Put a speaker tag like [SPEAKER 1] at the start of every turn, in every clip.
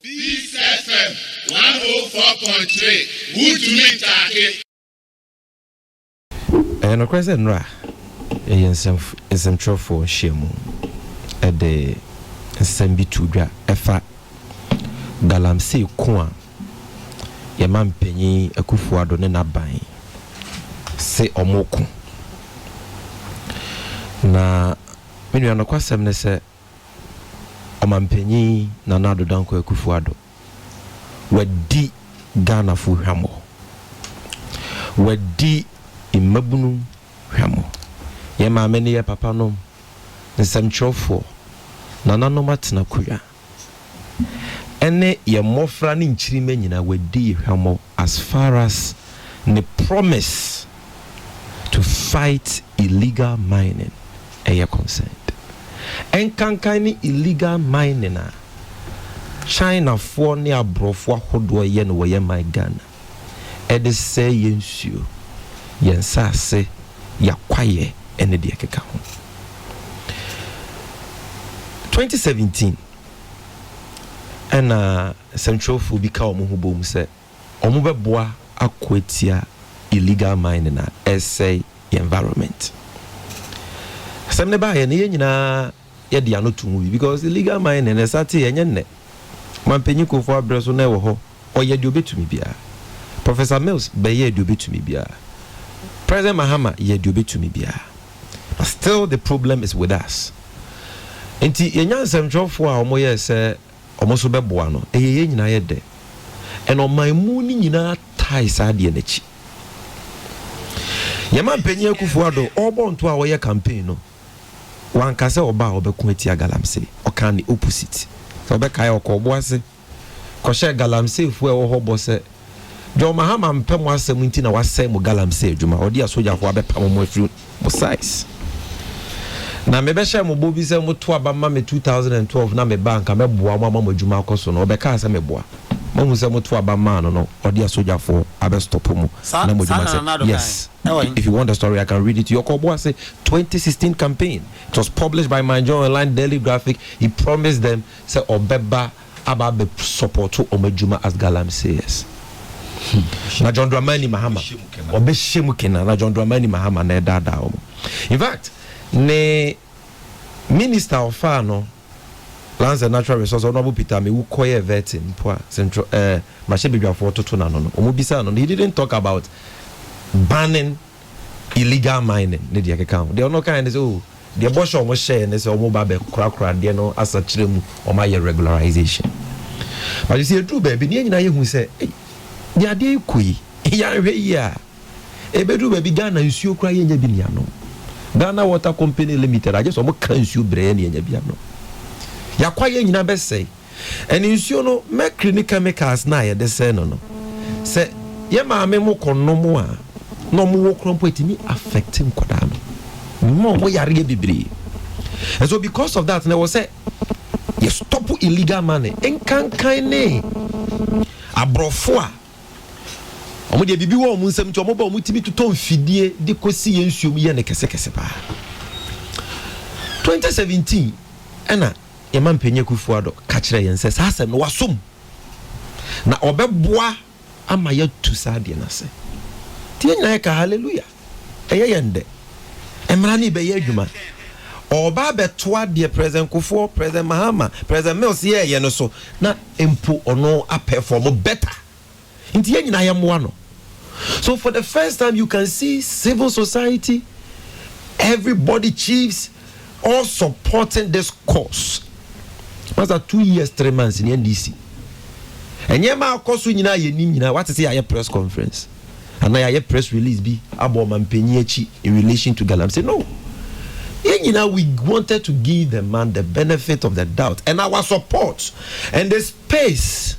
[SPEAKER 1] Peace FM 104.3. Who to meet Taki?
[SPEAKER 2] And of course, and some trouble for Shemu at the Sambituga Efa Galamsey Kwa Yaman Penny Akufuado Nenabai say Omoku na many on the question say Omampenyi na nado danko Akufuado wedi Ghana fu hamo wedi imabunu hamo ye ma meni ye papa nom nsamchofo na nanom atena kuya ene ye mofra ni nchirime nyina wedi hamo as far as the promise to fight illegal mining are concerned. Enkankani illegal mining na China for ni abrofo ahodo ye no ye my Ghana e de say yensuo yensase yakwaye ene de keka ho 2017 and central fu bi ka omo ho bom se omo beboa akwatia illegal mining na essay environment semne ba ye ne nyina ye de anotu mu because illegal mining na sati ye nyenne mampenyi ko fo abreso na wo ho oye de obetumi bia Professor Mills be ye de obetumi bia President Mahama ye de obetumi bia but still the problem is with us enti ye nyansem twofo a omo ye se omo so beboa no ye nyina ye de eno manmu ni nyina tai sa de nachi ye mampenyi Akufuado obo nto a wo ye campaign no wankase oba obeku atia Galamsey okan the opposite so obeka ye okoboase ko she Galamsey fu e wo hobo se Jo Mahama mpem asem nti na wasem mo Galamsey adwuma odi asoja fo abepam mo afiri mo size na me be she mo bobi se mo to abama me 2012 na me bank ameboa mo amamo adwuma akoso no obeka ase meboa mo hu se mo to abama no odi asoja fo abe stop mo na mo adwuma se yes. If you want the story, I can read it to you. Yokobo say 2016 campaign. It was published by my John Online Daily Graphic. He promised them say Obeba ababe support to Omejuma as Galamsey yes. Na John Dramani Mahama. Obe shemukena na John Dramani Mahama na dada omo. In fact, ne Minister of Fano Lands and Natural Resources Honorable Peter me ukoye vetting poa central machebidwa for to na no. Omubisa no. He didn't talk about banning illegal mining ne de account they are no kind say oh the boss almost share ne say omo ba be kura de no asa kiremu o ma ye regularization but you see true baby ne nyina ye hu say de ade ekui ya hwe yi a e be do baby Ghana nsuo kura ye nya bi nia no Ghana Water Company Limited I just omo kan nsuo bre ne nya bi no ya kwa ye nyina be say and nsuo no mercury chemicals na ye de say no say ye ma me mo konomo a no mo krompo etimi affecting kodam mo yare bibiri and so because of that na we say you stop illegal money enkankan ne abrofo a omo de bibi wo mo nsam ti omo ba omo timi tuton fidie de kosi yensuom ye ne kese pa 2017 ena ye mampenye Akufuado ka kire yense sa asem no wasom na obeboa ama ya tu sade na se tie nyina ka hallelujah eye yende emra ni be ye adwuma oba betoa de President Kufuor President Mahama President Mills ye no so na empo ono perform better nti ye nyina ye moa no so for the first time you can see civil society everybody chiefs all supporting this cause after 2 years 3 months in NDC enye ma akoso nyina ye nim nyina what say ya press conference and na ya press release bi abo mampenyi achi in relation to Galamsey no ye nyina we wanted to give the man the benefit of the doubt and our support and the space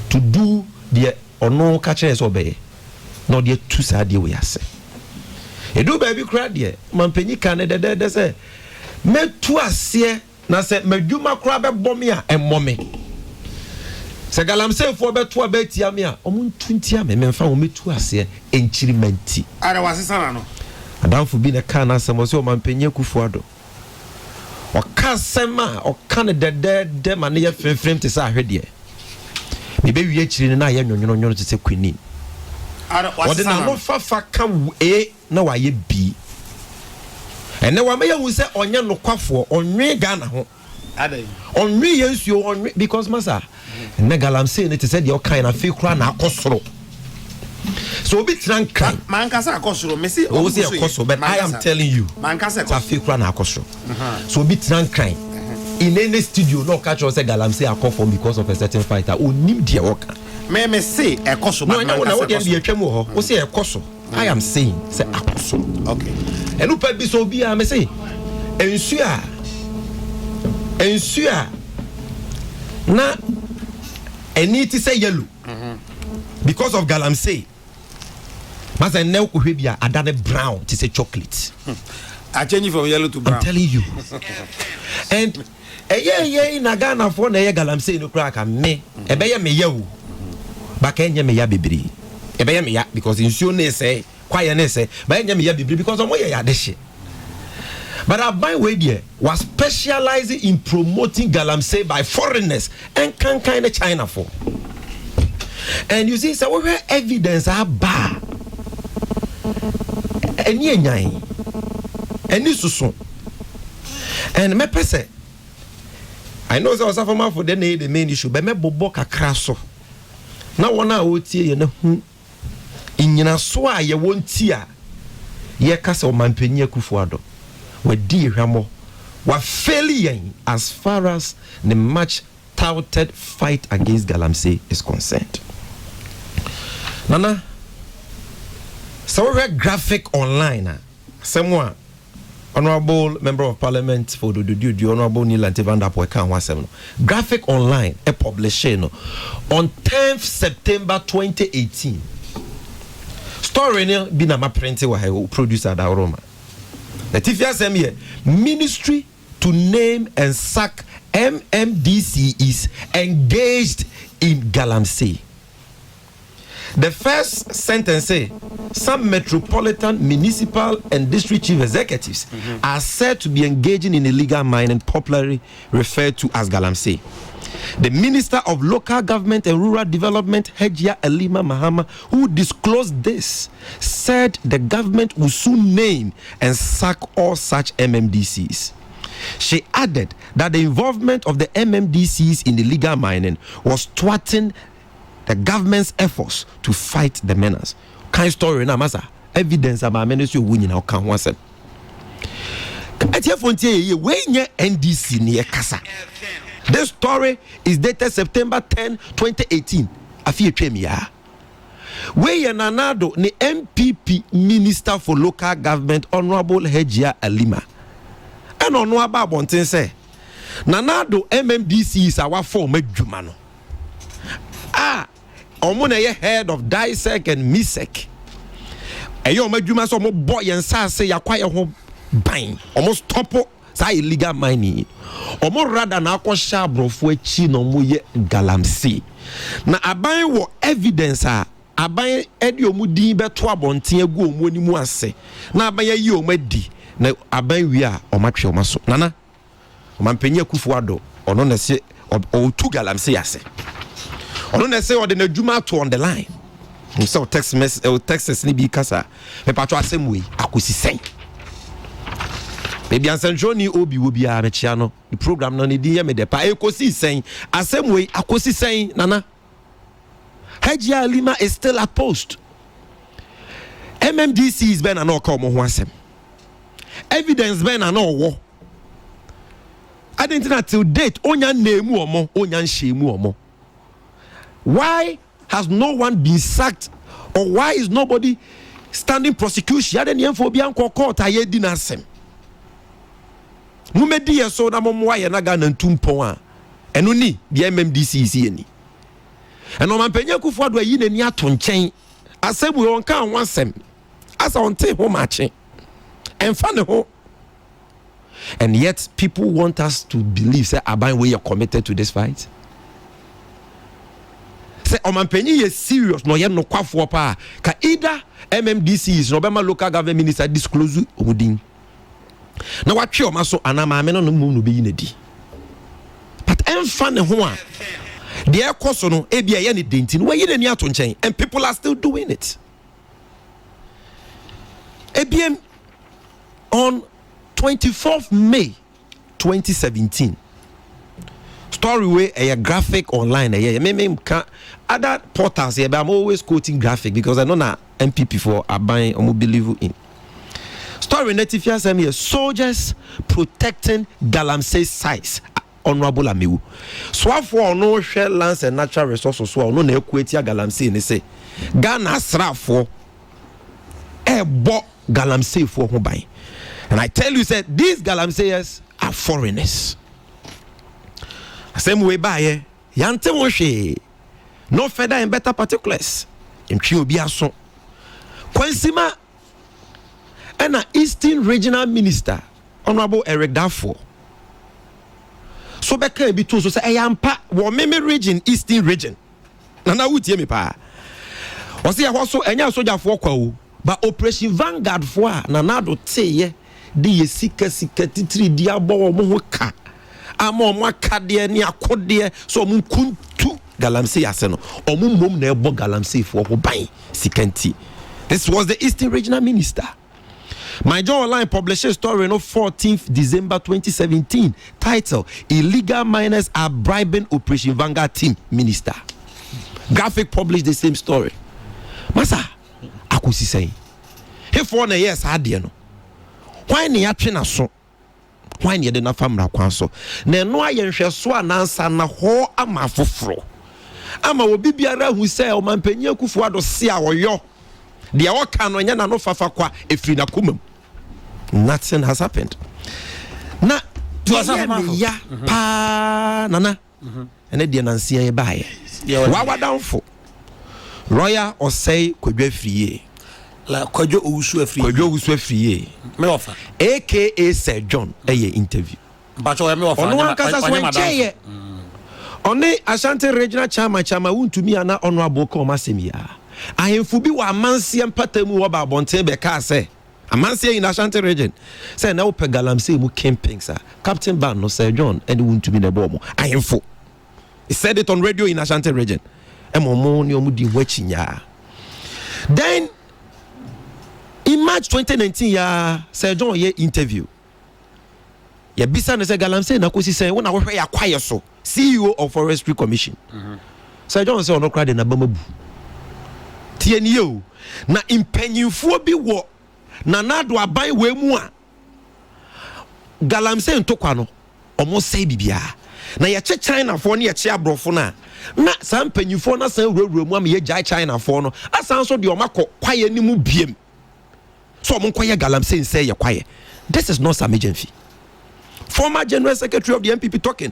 [SPEAKER 2] to do the ono catcher is obey no the two side we ase e do baby cry there mampenyi kan de say me tu ase na say madwuma kra be bomi a emmome se Galamsey fo beto abetia me a omo ntuntia me memfa wo metu ase enchirimenti
[SPEAKER 3] ara wasesana no
[SPEAKER 2] adamfo bi ne kan asem so mampenye Akufuado o ka sema o kan de ma ne ye frem te sa hwede Maybe we actually na ye nwonwono to say quinine. What na no fa ka e na wa ye B. And na wa me hu say onye no kwafo onwe Ghana ho.
[SPEAKER 3] Adai.
[SPEAKER 2] Onwe yensuo onwe because masa na galamsey ne te say de o kan na fe kura na akosoro. So obi tran kan
[SPEAKER 3] man kasa akosoro me say
[SPEAKER 2] o say akosoro but I am telling you
[SPEAKER 3] man kasa
[SPEAKER 2] fe kura na akosoro. So obi tran kan in any studio no catch us say galamsey akofo because of a certain fighter o nim de work.
[SPEAKER 3] Me say ekosoro
[SPEAKER 2] man kasa de atwam ho o say ekosoro. I am saying say akosoro.
[SPEAKER 3] Okay.
[SPEAKER 2] And upa bi so bi a me say ensua na eni ti say yellow because of galamsey masa ne ko hwe bia adane brown ti say chocolate
[SPEAKER 3] I change from yellow to brown.
[SPEAKER 2] I'm telling you. And na Ghana for na galamsey no crack me e be ye me yawo ba ka enye me ya bebiri e be ye me ya because nsuo na say kwaye na say ba enye me ya bebiri because omo ye ya de hye. But Aban Wedie was specializing in promoting galamsey by foreigners and can kind of China for. And you see, so we have evidence about any susun. And me pese, I know there was a former for the main issue, but me bobo kakra so. Now one outie ye ne hu inyina so a ye wontia ye kasa o mampanyi Akufo-Addo. We di hwamo wa failing as far as the much touted fight against galamsey is concerned. Nana, so we graphic online someone honorable member of parliament for the honorable Nilante Van Der Poel kan wasem no graphic online e publishing no on 10th September 2018 story ne bi na ma print wa he producer da Roma. The TFSM here, ministry to name and sack MMDC is engaged in galamsey. The first sentence say some metropolitan, municipal and district chief executives are said to be engaging in illegal mining, popularly referred to as galamsey. The Minister of Local Government and Rural Development, Hejia Elima Mahama, who disclosed this, said the government will soon name and sack all such MMDCs. She added that the involvement of the MMDCs in illegal mining was thwarting the government's efforts to fight the menace. Kind story na masa evidence about menace you win now can once. NDC near Kasa. This story is dated September 10, 2018. Afie Premier. We Nanado ni MPP Minister for Local Government Honorable Hejia Elima. And on waba bonten say Nanado MMDC is our former Jumano. Omuna ye head of DISEC and MISEC. Eyo medjuma so mo boy and sa say yakwaye ho ban. Almost topo sa illegal mining. Omo rada na akosha abrofo echi no mo ye galamsey. Na aban wo evidence aban edi omu din beto abonten agu omu animu ase. Na aban yi omu adi na aban wi a omatwe omaso. Nana omampanyi Akufo-Addo ono na se o tu galamsey ase. Ono na se o de na djuma to on the line. So text message text ni bi kasa. Me patro asemwe akosi sen. Maybe Ansanjoni obi a mechiano the program no need ye me de pa ekosi sen asemwe akosi sen nana Hejia Elima is still at post. MMDC is ben na no come ho asem. Evidence ben na no wo. Identity till date onya nemu omo onya nhemu omo. Why has no one been sacked or why is nobody standing prosecution? Yaden yemfo bi anko court ayedi na asem. Mumedi yeso na momwa ye na Ghana ntumpon a eno ni the MMDC isi eni eno mampanyi Akufo-Addo ayi nani ato nchen asem we onka anwasem asa onte ho mache emfa ne ho. And yet people want us to believe say aban we are committed to this fight. Say omampanyi ye serious no ye no kwafo pa ka either MMDC is no bema local government minister disclose omudin na watwe o maso ana maame no mu no be yinadi but emfa ne ho a The air course no ebia ye ne dentin we ye ni ato nchen and people are still doing it. ABM on 24th May 2017. Story way a graphic online other portals here, but I'm always quoting graphic because I know na MPP for are buying or believe in. Story Netifia send me soldiers protecting Galamsey sites. Honorable Amiwu. So for no share lands and natural resources so no na equate Galamsey ni say Ghana srafo bo Galamsey for ho ban. And I tell you said these Galamseyers are foreigners. Same way by yante won no further and better particulars. Ntwi obi aso. Kwansima and an Eastern Regional Minister, Honorable Eric Darfur. So beka bi to so say ayampa wo meme region Eastern region. Nana wutie me pa. O say ho so enya soja fo kwa o, but Operation Vanguard fo a nana do teye de ye sika titiri dia bo mo ho ka. Ama mo akade ne akode so mo kuntu Galamsey ase no. Omo mom na ebo Galamsey fo ho ban sikanti. This was the Eastern Regional Minister. My Joe Online published a story on 14th December 2017 titled Illegal Miners Are Bribing Operation Vanguard Team Minister. Graphic published the same story. Masa, akusi say. He for na yes adie no. Why ne atwe na so? Why ne de na famra kwan so? Na no ayenhwe so anansa na ho ama foforo. Ama obi biara hu say o mampanyi akufo ado se a oyo. The awaka no nya na no fafa kwa efri na kumam. Nothing has happened. Na ya pa nana. Ene de nansia ye bae. Wa downfo. Lawyer or say Kwadwo Afriye.
[SPEAKER 3] La Kwadwo Owusu Afriye.
[SPEAKER 2] Kwadwo Owusu Afriye.
[SPEAKER 3] Me offer.
[SPEAKER 2] AKA Sir John interview.
[SPEAKER 3] But me offer.
[SPEAKER 2] Ono ankasa so encheye. Oni Ashanti Regional Chairman wuntumi ana honorable ko masemia. Ahemfu bi wa amansie mpatamu wo ba bonten be ka say amansie in Ashanti region say na wo pe Galamsey mu camping sir Captain Ban no Sir John and wuntumi na bo mo ahemfu. He said it on radio in Ashanti region. Emomo ni omu di wachinya. Then in March 2019 ya Sir John ye interview. Ya bisa na say Galamsey na kosi say wona wo hwe ya kwaye so CEO of Forestry Commission. Sir John say ono kra de na bamabu. Tienio na impanyinfo bi wo na nado aban we mu a Galamsey ntokwa no omo say bibia na ye che China fo na ye che abrofo na san panyinfo na san wurawura mu am ye jai China fo no asan so de omakọ kwaye ni mu biem so omo kwaye Galamsey say ye kwaye. This is not Sam Ejimfi. Former General Secretary of the NPP talking.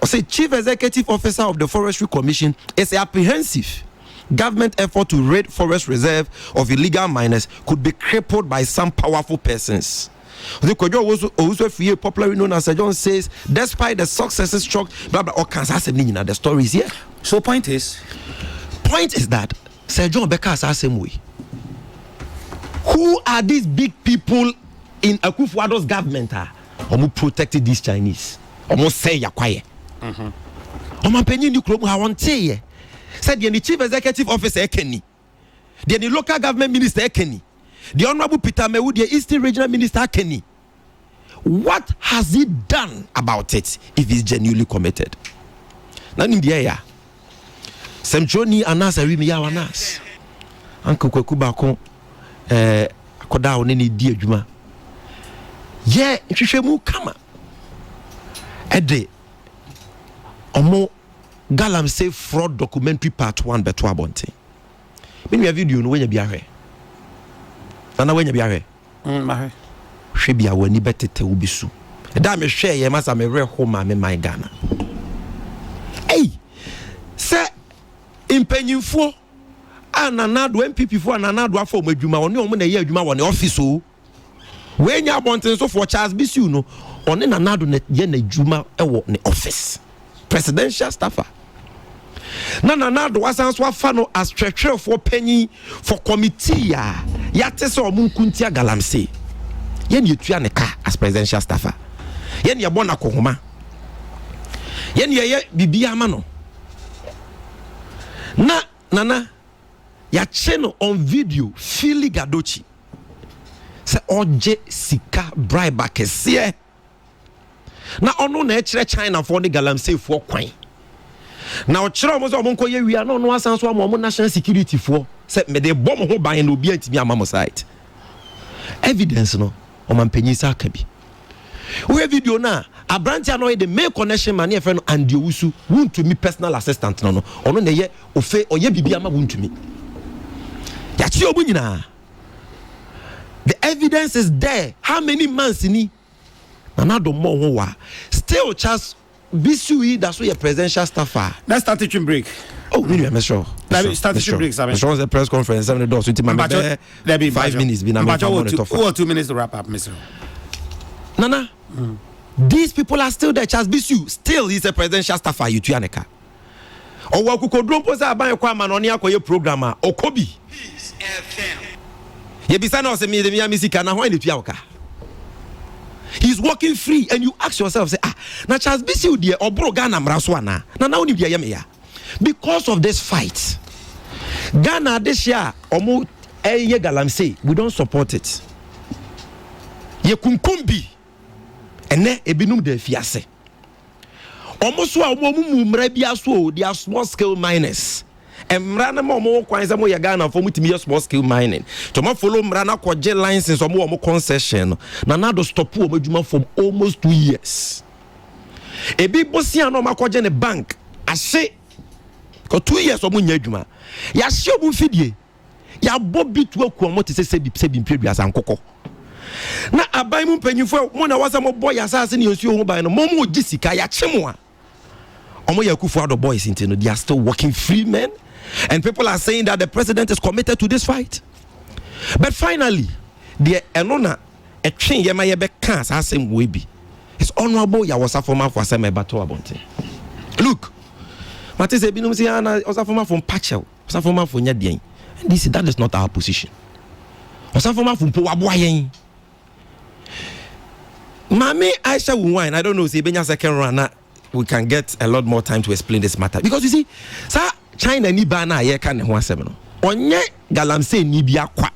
[SPEAKER 2] I say Chief Executive Officer of the Forestry Commission is apprehensive. Government effort to raid forest reserve of illegal miners could be crippled by some powerful persons. The Kwadwo also Afriye, popularly known as Sir John, says, despite the successes struck, blah blah, the story is here.
[SPEAKER 3] So point is
[SPEAKER 2] that Sir John Becker is the same way. Who are these big people in Akufo-Addo's government? Who protected these Chinese? Almost say ya quiet. Omo penyi ni krom ha won teye. Said the Chief Executive Officer Kenny, the local government minister Kenny, the Honorable Peter Mewu, the Eastern Regional Minister Kenny. What has he done about it if he's genuinely committed? Now in the area, Sam Johnny Anas Arimi Yawanas, Uncle Kwekubako, Koda Oneni Di Juma. Yeah, Shishemu Kama. Ede Omo Galamsey fraud documentary part 1 beto abonte. When you video no when you be ahwe. Nana when you be ahwe.
[SPEAKER 3] Mahwe.
[SPEAKER 2] Hwe bia wani betete obisu. E da me hwe ye masa me re ho ma me my Ghana. Hey! Se impanyinfo ananado MPP fo ananado afọ mo adwuma oni omo na ye adwuma wo ne office o. We nya abonte so for Charles Bisu no oni nanado na ye na adwuma e wo ne office. Presidential staffer. Na do wasan so afa no as treasurer for penny for committee ya tese omun kuntia Galamsey. Ye ne etua ne ka as presidential staffer. Ye ne bona kohoma. Ye ne ye bibia ma no. Nana ya channel on video Philly Gadochi se oje sika bribe kese na ono na ekire China for the galamsey for kwan na okire omo so omo nkoye wi na ono asan so omo national security for se me de bom ho ban na obi antimi amamo site evidence no o man panyin sa aka bi we video na abrantia no the main connection man e fe no and Owusu wuntu mi personal assistant no ono na ye ofe oye bibia ma wuntu mi ya chi obu nyina. The evidence is there. How many months ni na do mo ho wa still Charles Bisui that's why your presidential staffer.
[SPEAKER 3] Let's start teaching break.
[SPEAKER 2] Oh, me I'm sure.
[SPEAKER 3] Start teaching break, Simon.
[SPEAKER 2] Sure, the press conference 7 doors with my 5 minutes be na me
[SPEAKER 3] 2 minutes to wrap up, Mr.
[SPEAKER 2] Nana. These people are still there. Charles Bisu still he's a presidential staffer you tuaneka. O wa kukodro mpo sa ban kwa manoni akoye programmer Okobi. Ye bisa na o se me de mi sika na ho ni tuaoka. He's walking free and you ask yourself say na Charles Bisu de obro Ghana mraso ana. Na oni de yem ya. Because of this fight. Ghana this year omo eye galamsey we don't support it. Ye kunkumbi ene ebinum de fiase omo so a omo mu mra bia so they are small scale miners emra na omo kwan se mo ye Ghana for mutimi small scale mining to mo follow mra na koje license omo concession na do stop omo adwuma for almost 2 years ebi bosia na omo koje ne bank ase ko 2 years omo nya adwuma ya hye omo fidie ya bobi tu aku omo te se bi mpredua sankoko na abai mu panyifo mo na wasa mo boy asase ne nsuo ho ban no mo gisika ya chemo a omo yakufu ado boys into no they are still working free men and people are saying that the president is committed to this fight but finally the enona etwen yema ye be kan asem we bi it's honorable ya wasafoma for asem e bato abonte look matise binum si ana wasafoma from pachel wasafoma for nya den and that is not our position wasafoma from po waboa yen Mami Aisha wine. I don't know. Say Benya second run. We can get a lot more time to explain this matter because you see, sa China ni bana ye kan ho asem no. Onye galamsey ni bia kwa.